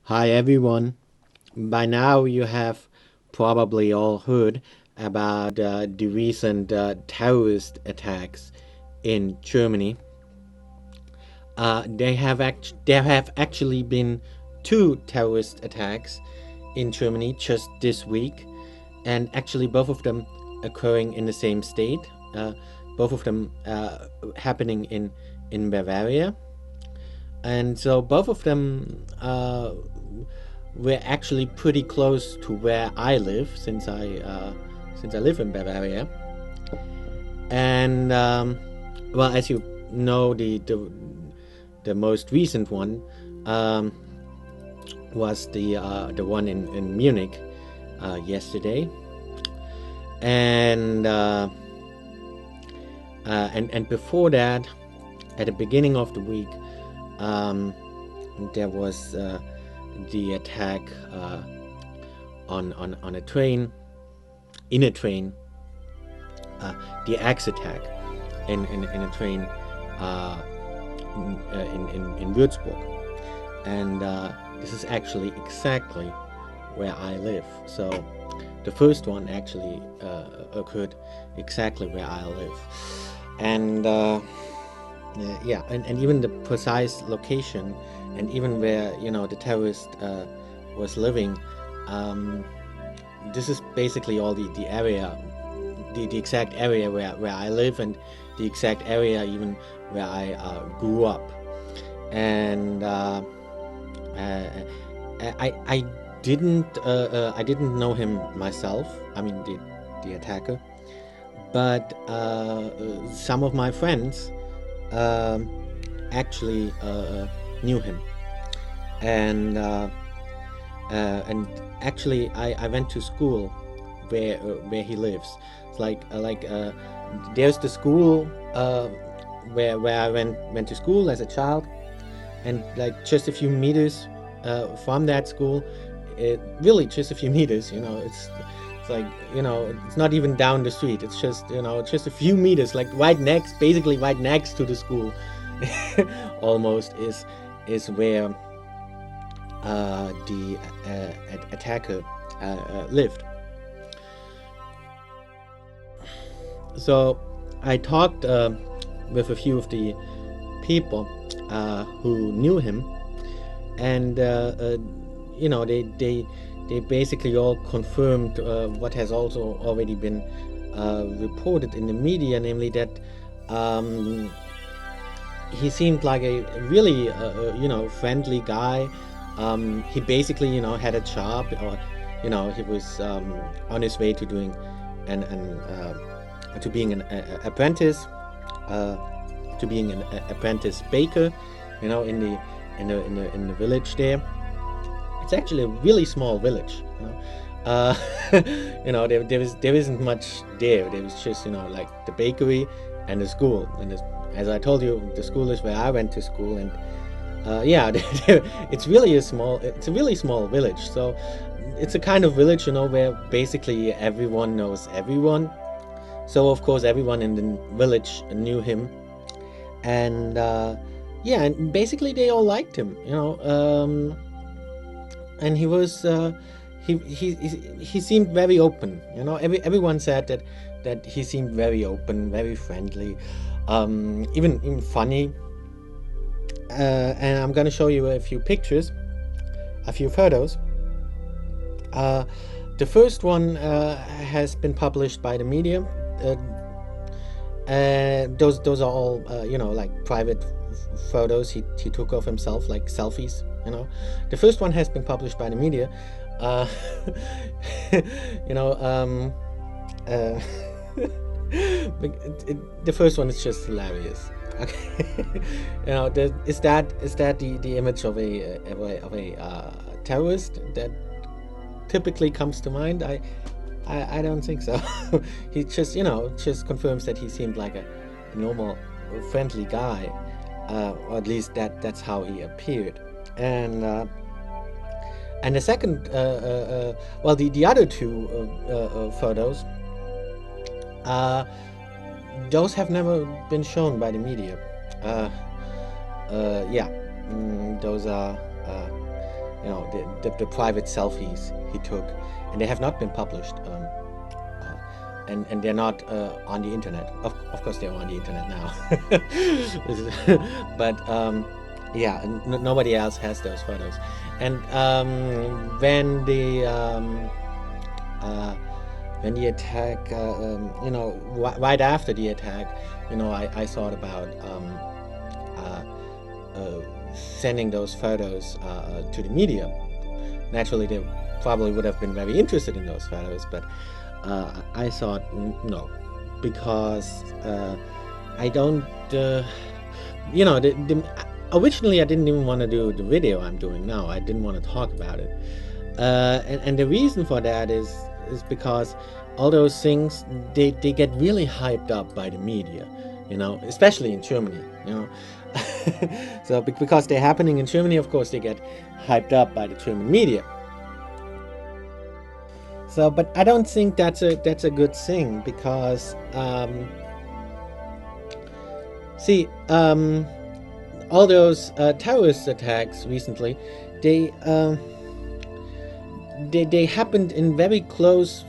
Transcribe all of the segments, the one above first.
Hi everyone. By now you have probably all heard about the recent terrorist attacks in Germany. There have actually been two terrorist attacks in Germany just this week, and actually both of them occurring in the same state. Both of them happening in Bavaria, and so both of them were actually pretty close to where I live, since I live in Bavaria. And well, as you know, the most recent one um, was the one in Munich yesterday, and and before that, at the beginning of the week, um, there was the attack on a train, in a train, the axe attack in a train in Würzburg, and this is actually exactly where I live. So the first one actually occurred exactly where I live, and yeah, and even the precise location, and even where the terrorist was living. Um, this is basically all the area, the exact area where I live, and the exact area even where I grew up. And uh, I I didn't know him myself. I mean the attacker, but some of my friends um, actually knew him, and and actually I went to school where he lives. It's like there's the school where I went to school as a child, and like just a few meters from that school, really just a few meters. It's like it's not even down the street. It's just just a few meters, like basically right next to the school, almost is where the attacker lived. So I talked with a few of the people who knew him, and they basically all confirmed what has also already been reported in the media, namely that um, he seemed like a really friendly guy. He basically had a job, or he was on his way to doing an to being an apprentice, uh, to being an apprentice baker, in the village there. It's actually a really small village. There isn't much there. There was just like the bakery and the school, and as I told you, the school is where I went to school, and yeah, it's a really small village. So it's a kind of village, where basically everyone knows everyone. So of course everyone in the village knew him, and yeah, and basically they all liked him, and he was he seemed very open. Everyone said that he seemed very open, very friendly, even funny. And I'm gonna show you a few pictures, a few photos. Uh, the first one has been published by the media. Uh, those are all like private photos he took of himself, like selfies. The first one has been published by the media. Uh, you know, uh, the first one is just hilarious. Okay, is that the image of a terrorist that typically comes to mind? I don't think so. He just confirms that he seemed like a normal, friendly guy, or at least that's how he appeared. And the second, well, the other two photos, uh, those have never been shown by the media. Yeah, those are the private selfies he took, and they have not been published, and they're not on the internet. Of course, they're on the internet now, but yeah, nobody else has those photos. And when the attack, right after the attack, I thought about sending those photos to the media. Naturally, they probably would have been very interested in those photos, but I thought no, because I don't, originally I didn't even want to do the video I'm doing now. I didn't want to talk about it, and the reason for that is because all those things, they get really hyped up by the media, especially in Germany, so because they're happening in Germany, of course they get hyped up by the German media. So, but I don't think that's a good thing, because see, all those terrorist attacks recently, they happened in very close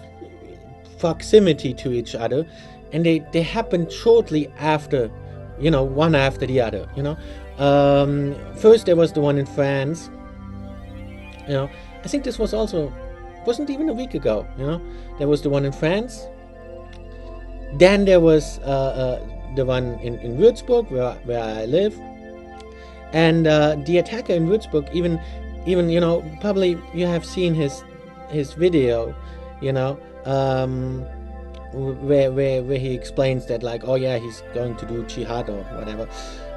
proximity to each other, and they happened shortly after, one after the other. First there was the one in France. I think this was also, wasn't even a week ago. There was the one in France. Then there was the one in Würzburg, where I live, and the attacker in Würzburg, even probably you have seen his video, where he explains that, like, oh yeah, he's going to do jihad or whatever,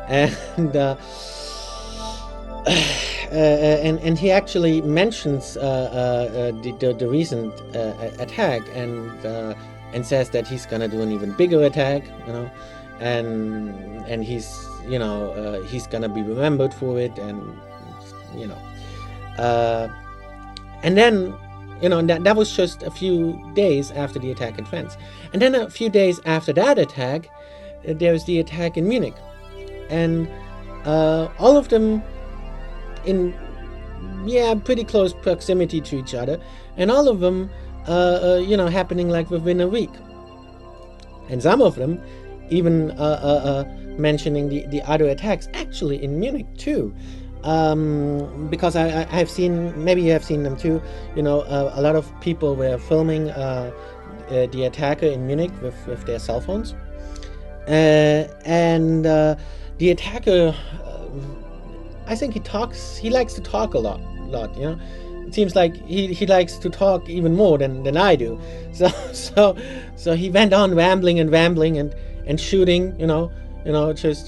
and and he actually mentions the recent attack, and says that he's gonna do an even bigger attack, and he's he's gonna be remembered for it, and and then that was just a few days after the attack in France, and then a few days after that attack, there's the attack in Munich, and all of them in pretty close proximity to each other, and all of them happening like within a week, and some of them even mentioning the other attacks actually in Munich too. Because I have seen, maybe you have seen them too, a lot of people were filming the attacker in Munich with their cell phones, and the attacker, I think he likes to talk a lot. It seems like he likes to talk even more than I do, so he went on rambling and shooting, just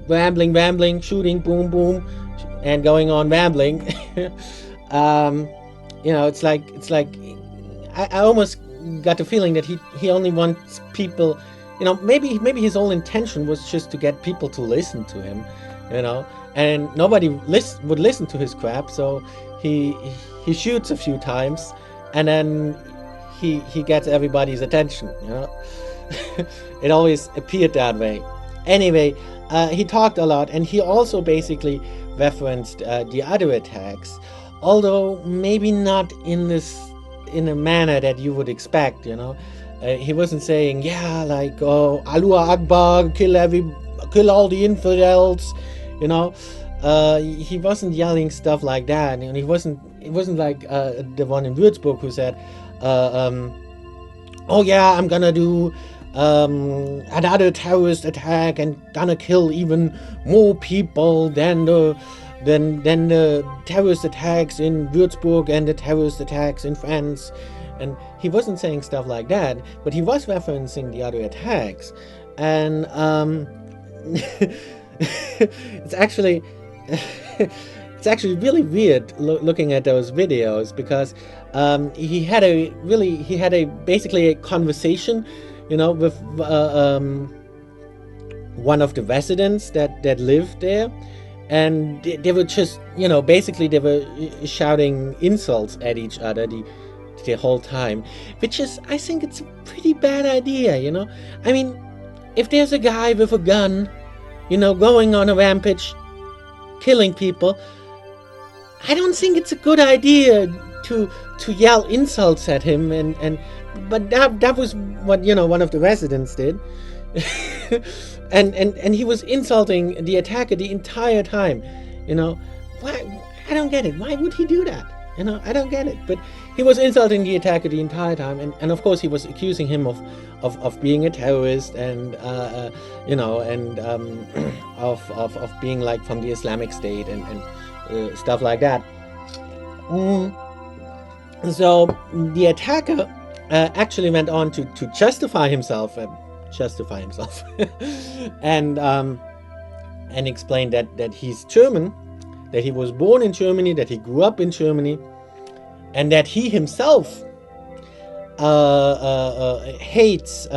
rambling, shooting, boom boom, and going on rambling. It's like I almost got the feeling that he only wants people, maybe his whole intention was just to get people to listen to him, and nobody would listen to his crap, so he shoots a few times, and then he gets everybody's attention. It always appeared that way. Anyway, he talked a lot, and he also basically referenced the other attacks, although maybe not in a manner that you would expect. He wasn't saying, like, oh, Allahu Akbar, kill all the infidels. He wasn't yelling stuff like that, and it wasn't like the one in Würzburg who said, oh yeah, I'm gonna do another terrorist attack and gonna kill even more people than the terrorist attacks in Würzburg and the terrorist attacks in France. And he wasn't saying stuff like that, but he was referencing the other attacks, and it's actually really weird looking at those videos, because he had basically a conversation, with one of the residents that lived there, and they were just, basically they were shouting insults at each other the whole time, which is, I think it's a pretty bad idea. I mean, if there's a guy with a gun, going on a rampage, killing people, I don't think it's a good idea to yell insults at him, but that was what one of the residents did. and he was insulting the attacker the entire time. Why? I don't get it. Why would he do that? I don't get it. But he was insulting the attacker the entire time, and of course he was accusing him of being a terrorist, and and of being like from the Islamic State, and stuff like that. So the attacker actually went on to justify himself, and explained that he's German, that he was born in Germany, that he grew up in Germany, and that he himself hates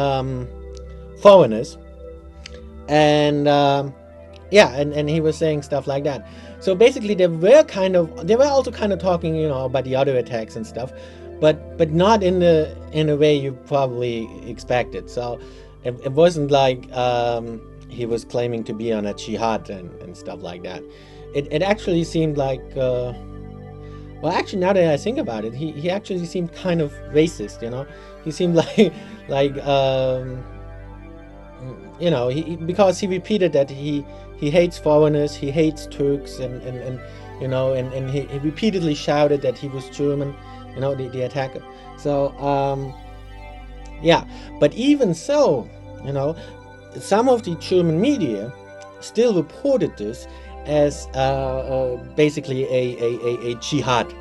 foreigners, and and he was saying stuff like that. So basically, they were also kind of talking, about the other attacks and stuff, but not in a way you probably expected. So it wasn't like he was claiming to be on a jihad and stuff like that. It actually seemed like, well, actually, now that I think about it, he actually seemed kind of racist. He seemed like because he repeated that he hates foreigners, he hates Turks, and he repeatedly shouted that he was German, the attacker. So but even so, some of the German media still reported this as basically a jihad,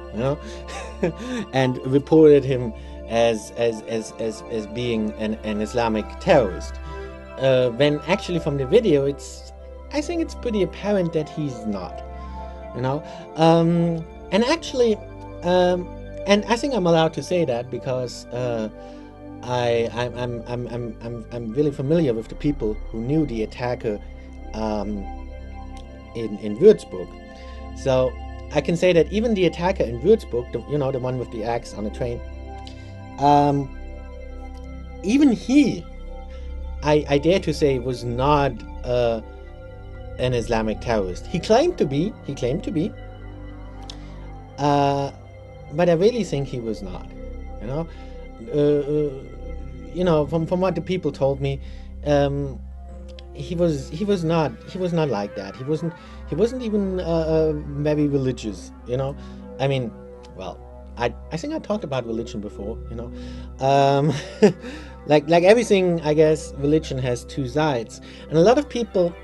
and reported him as being an Islamic terrorist. When actually from the video, I think it's pretty apparent that he's not, and actually, and I think I'm allowed to say that because I'm really familiar with the people who knew the attacker in Würzburg. So I can say that even the attacker in Würzburg, the one with the axe on the train, even he, I dare to say, was not an Islamic terrorist. He claimed to be, but I really think he was not. From what the people told me, he was not like that. He wasn't even very religious. I mean, well, I think I talked about religion before. like everything, I guess religion has two sides, and a lot of people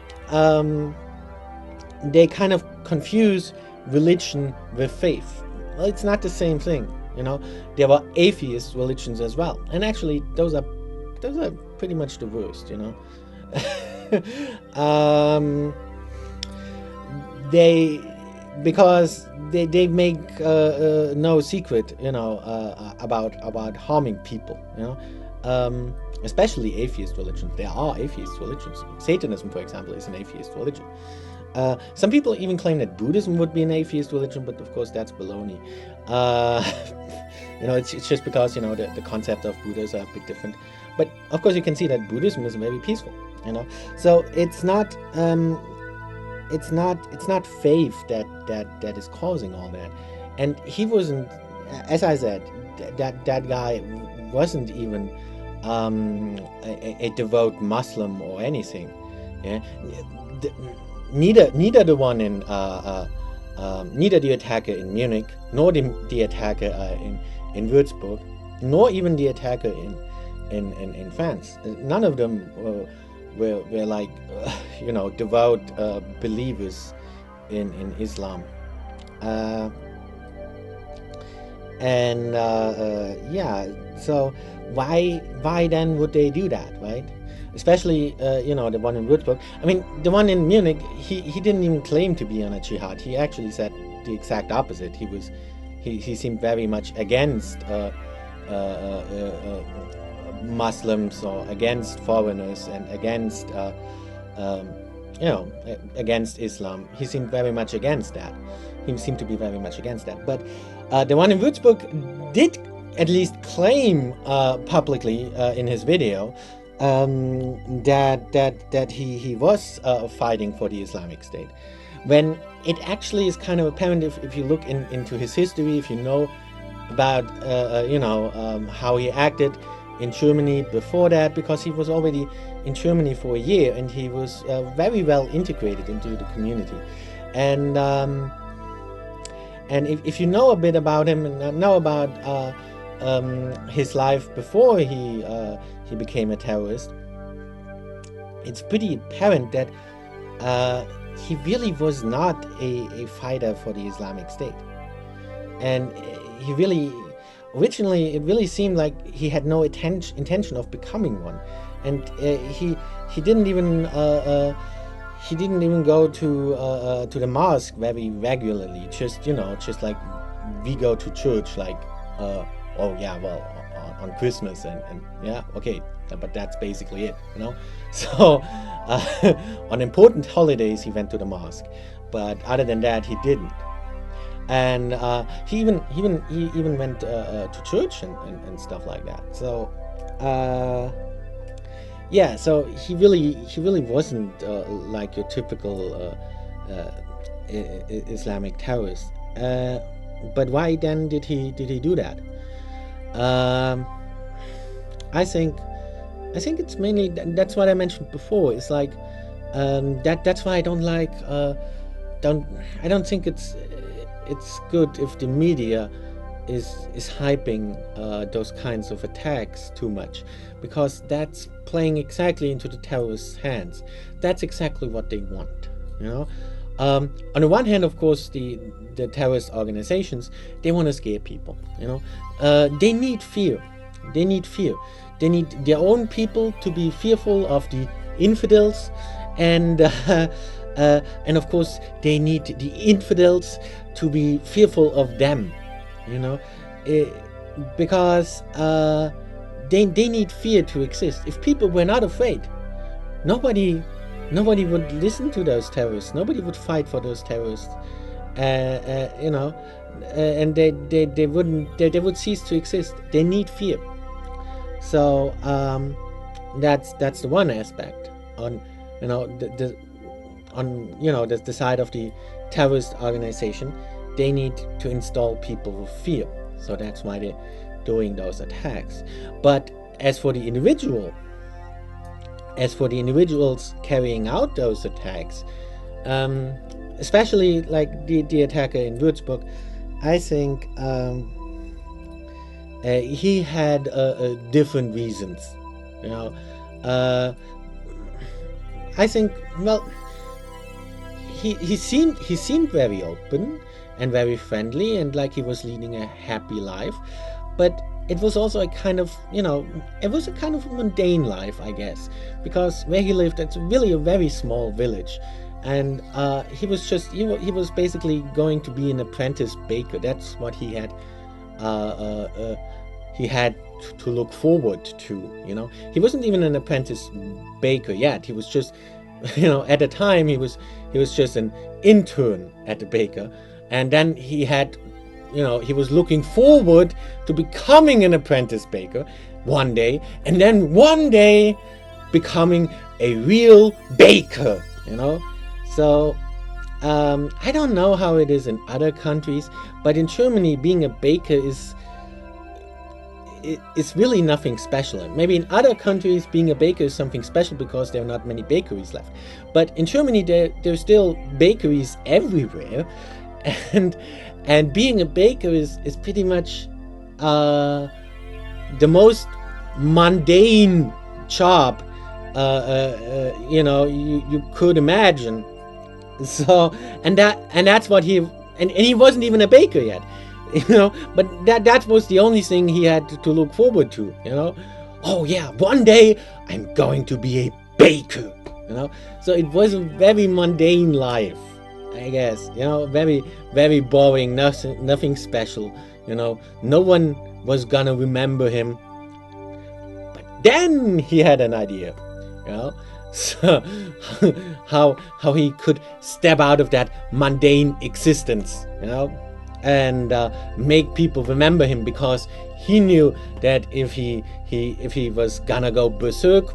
they kind of confuse religion with faith. Well, it's not the same thing. There were atheist religions as well, and actually those are pretty much the worst. Because they make no secret, about harming people, especially atheist religions. There are atheist religions. Satanism, for example, is an atheist religion. Some people even claim that Buddhism would be an atheist religion, but of course that's baloney. It's just because the concept of Buddha is a bit different. But of course you can see that Buddhism is very peaceful. So it's not faith that is causing all that. And he wasn't, as I said, that guy wasn't even a devout Muslim or anything. Yeah. Neither the one in neither the attacker in Munich, nor the attacker in Würzburg, nor even the attacker in France. None of them were like devout believers in Islam. So why then would they do that, right? Especially the one in Würzburg. I mean, the one in Munich, he didn't even claim to be on a jihad. He actually said the exact opposite. He seemed very much against Muslims, or against foreigners, and against against Islam. He seemed very much against that. He seemed to be very much against that. But the one in Würzburg did at least claim publicly in his video that he was fighting for the Islamic State. when it actually is kind of apparent if you look into his history, if you know about how he acted in Germany before that, because he was already in Germany for a year and he was very well integrated into the community. And if you know a bit about him and know about his life before he became a terrorist, it's pretty apparent that he really was not a fighter for the Islamic State. And he really, originally, it really seemed like he had no intention of becoming one. And he didn't even go to the mosque very regularly. Just like we go to church, like on Christmas and yeah, okay, but that's basically it, So on important holidays he went to the mosque, but other than that he didn't. And he even went to church and stuff like that. So yeah, so he really wasn't like your typical Islamic terrorist. But why then did he do that? I think it's mainly that's what I mentioned before. It's like that's why I don't like I don't think it's good if the media is hyping those kinds of attacks too much, because that's playing exactly into the terrorists' hands. That's exactly what they want, on the one hand, of course, the terrorist organizations, they want to scare people, they need fear. They need their own people to be fearful of the infidels, and of course they need the infidels to be fearful of them, because they need fear to exist. If people were not afraid, nobody would listen to those terrorists. Nobody would fight for those terrorists, and they would cease to exist. They need fear. So that's the one aspect on the side of the terrorist organization. They need to install people with fear. So that's why they're doing those attacks. But as for the individuals carrying out those attacks, especially like the attacker in Würzburg, I think he had different reasons. I think, well, he seemed very open and very friendly, and like he was leading a happy life, but it was also a kind of mundane life, I guess, because where he lived, it's really a very small village, and he was basically going to be an apprentice baker. That's what he had to look forward to. He wasn't even an apprentice baker yet. He was just, at the time he was just an intern at the baker, and then he was looking forward to becoming an apprentice baker one day, and then one day becoming a real baker. So I don't know how it is in other countries, but in Germany, being a baker it's really nothing special. Maybe in other countries being a baker is something special because there are not many bakeries left. But in Germany there's still bakeries everywhere, and being a baker is pretty much the most mundane job you could imagine. So and that's what he wasn't even a baker yet. But that was the only thing he had to look forward to. Oh yeah, one day I'm going to be a baker. So it was a very mundane life, I guess. Very, very boring. Nothing special. No one was gonna remember him. But then he had an idea. So how he could step out of that mundane existence. And make people remember him, because he knew that if he was gonna go berserk,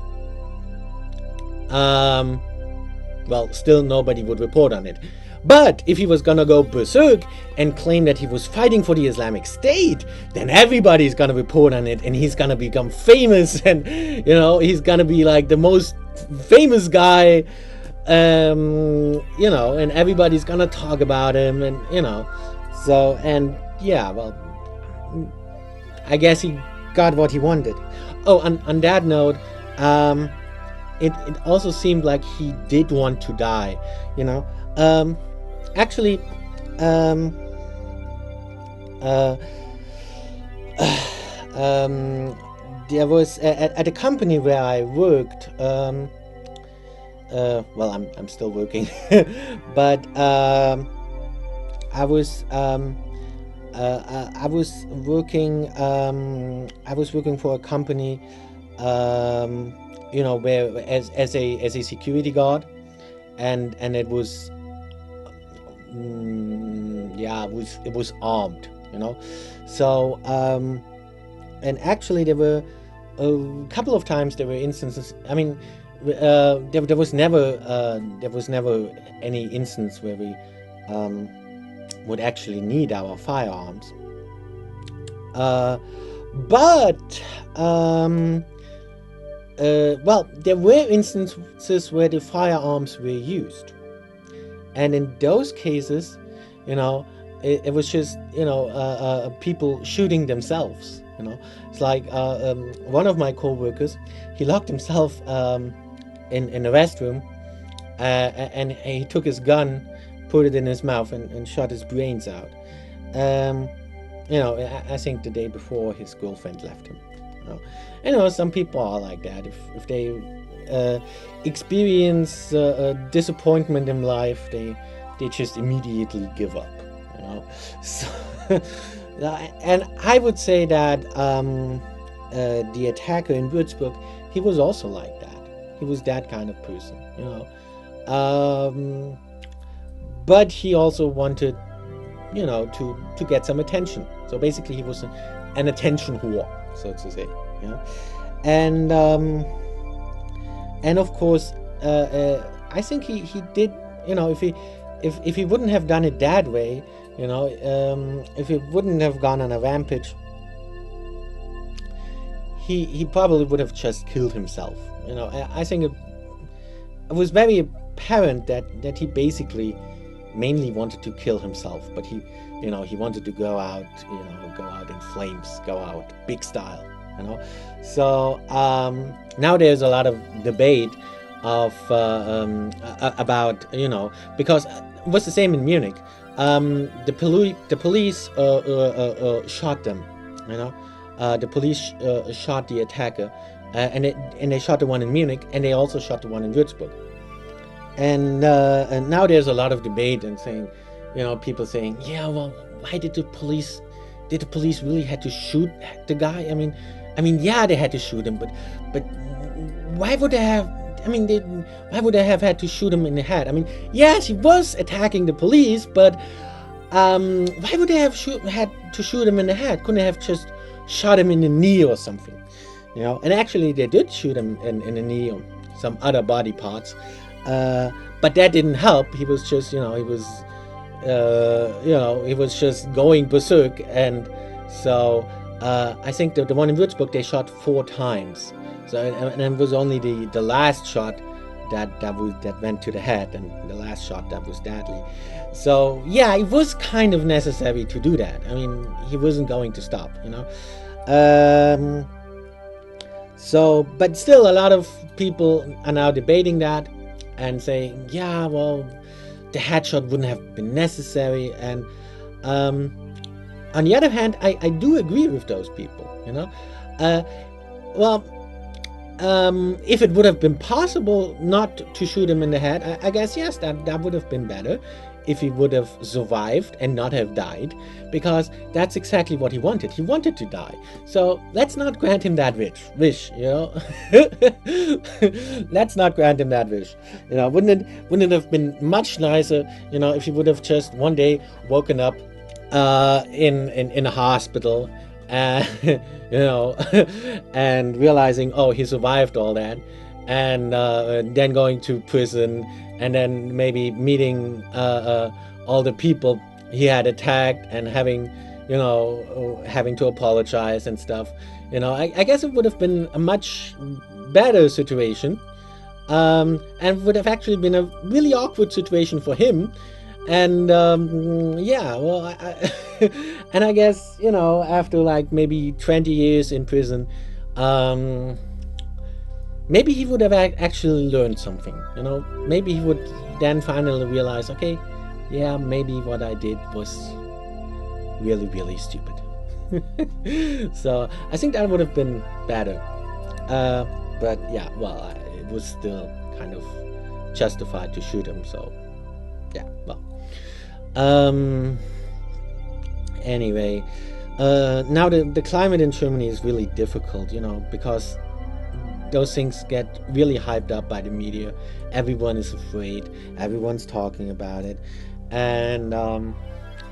well, still nobody would report on it. But if he was gonna go berserk and claim that he was fighting for the Islamic State, then everybody's gonna report on it, and he's gonna become famous, and he's gonna be like the most famous guy, and everybody's gonna talk about him, and well, I guess he got what he wanted. Oh, on that note, it also seemed like he did want to die, actually, there was at a company where I worked. Well, I'm still working, but I was working. I was working for a company, where as a security guard, and it was. It was armed, so and actually there were a couple of times there were instances. I mean, there was never any instance where we would actually need our firearms, but well, there were instances where the firearms were used. And in those cases, it was just, people shooting themselves, It's like one of my co-workers, he locked himself in the restroom, and he took his gun, put it in his mouth, and shot his brains out. I think the day before his girlfriend left him. Some people are like that. If they experience disappointment in life, they just immediately give up, So, and I would say that the attacker in Würzburg, he was also like that. He was that kind of person, but he also wanted, to get some attention. So basically, he was an attention whore, so to say, And of course, I think he did. If he wouldn't have done it that way, if he wouldn't have gone on a rampage, he probably would have just killed himself. I think it was very apparent that he basically mainly wanted to kill himself, but he wanted to go out in flames, go out big style. So now there's a lot of debate of about because it was the same in Munich. The police shot them. The police shot the attacker, and they shot the one in Munich, and they also shot the one in Würzburg. And now there's a lot of debate and saying, people saying, yeah, well, why did the police really had to shoot the guy? I mean, yeah, they had to shoot him, but why would they have? Why would they have had to shoot him in the head? Yes, he was attacking the police, but why would they have had to shoot him in the head? Couldn't they have just shot him in the knee or something? And actually, they did shoot him in the knee or some other body parts, but that didn't help. He was just, he was just going berserk, and so. I think the one in Würzburg, they shot 4 times. So and it was only the last shot that went to the head, and the last shot that was deadly. So yeah, it was kind of necessary to do that. He wasn't going to stop, So, but still, a lot of people are now debating that and saying, yeah, well, the headshot wouldn't have been necessary, and on the other hand, I do agree with those people, if it would have been possible not to shoot him in the head, I guess, yes, that would have been better if he would have survived and not have died, because that's exactly what he wanted. He wanted to die. So let's not grant him that wish, Let's not grant him that wish. Wouldn't it have been much nicer, if he would have just one day woken up in a hospital, and and realizing, oh, he survived all that, and then going to prison, and then maybe meeting all the people he had attacked and having to apologize and stuff. I guess it would have been a much better situation, and would have actually been a really awkward situation for him. And yeah, well, and I guess after like maybe 20 years in prison, um, maybe he would have actually learned something. Maybe he would then finally realize, okay, yeah, maybe what I did was really, really stupid. So I think that would have been better. But yeah, well, it was still kind of justified to shoot him. So yeah, well. Anyway, now the climate in Germany is really difficult, because those things get really hyped up by the media. Everyone is afraid. Everyone's talking about it. And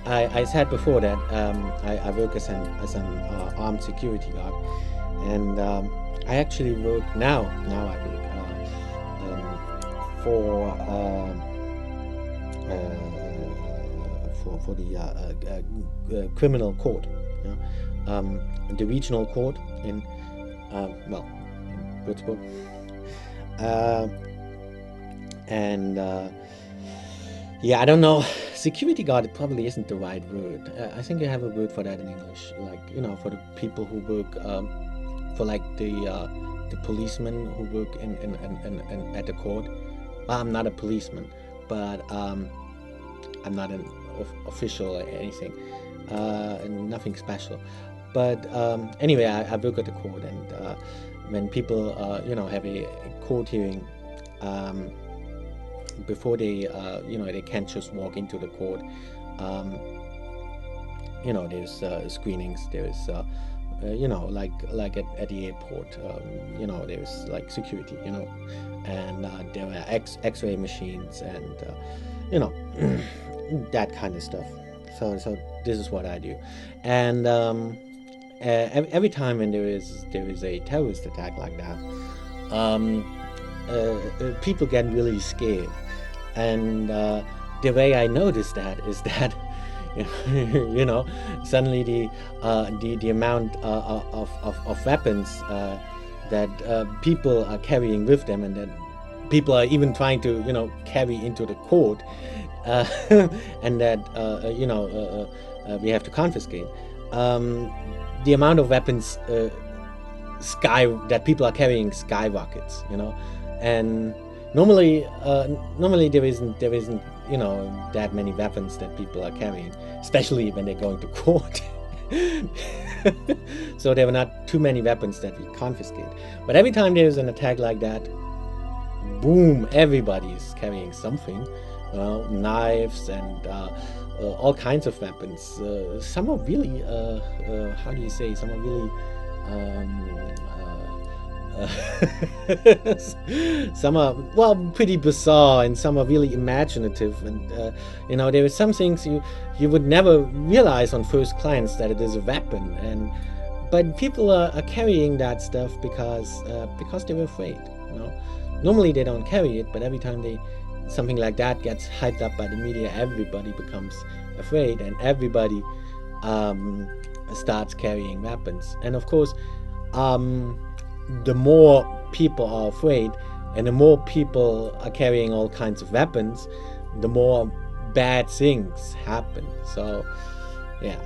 I said before that I work as an armed security guard, and I actually work now. Now I work for the criminal court, the regional court in Würzburg, and yeah, I don't know. Security guard probably isn't the right word. I think you have a word for that in English, like for the people who work for like the policemen who work in at the court. Well, I'm not a policeman, but I'm not an official or anything, nothing special. But anyway, I work at the court, and when people have a court hearing, before they they can't just walk into the court. There's screenings. There's like at the airport. There's like security. And there are X-ray machines and that kind of stuff. So this is what I do, and every time when there is a terrorist attack like that, people get really scared. And the way I notice that is that suddenly the amount of weapons that people are carrying with them, and that people are even trying to carry into the court, and that we have to confiscate. The amount of weapons that people are carrying skyrockets, and normally there isn't that many weapons that people are carrying, especially when they're going to court. So there were not too many weapons that we confiscate. But every time there's an attack like that, boom, everybody is carrying something, knives and all kinds of weapons. Some are really, how do you say, some are really, some are pretty bizarre, and some are really imaginative, and there are some things you would never realize on first glance that it is a weapon, but people are carrying that stuff because they're afraid. Normally they don't carry it, but every time something like that gets hyped up by the media, everybody becomes afraid, and everybody starts carrying weapons. And of course, the more people are afraid, and the more people are carrying all kinds of weapons, the more bad things happen. So yeah.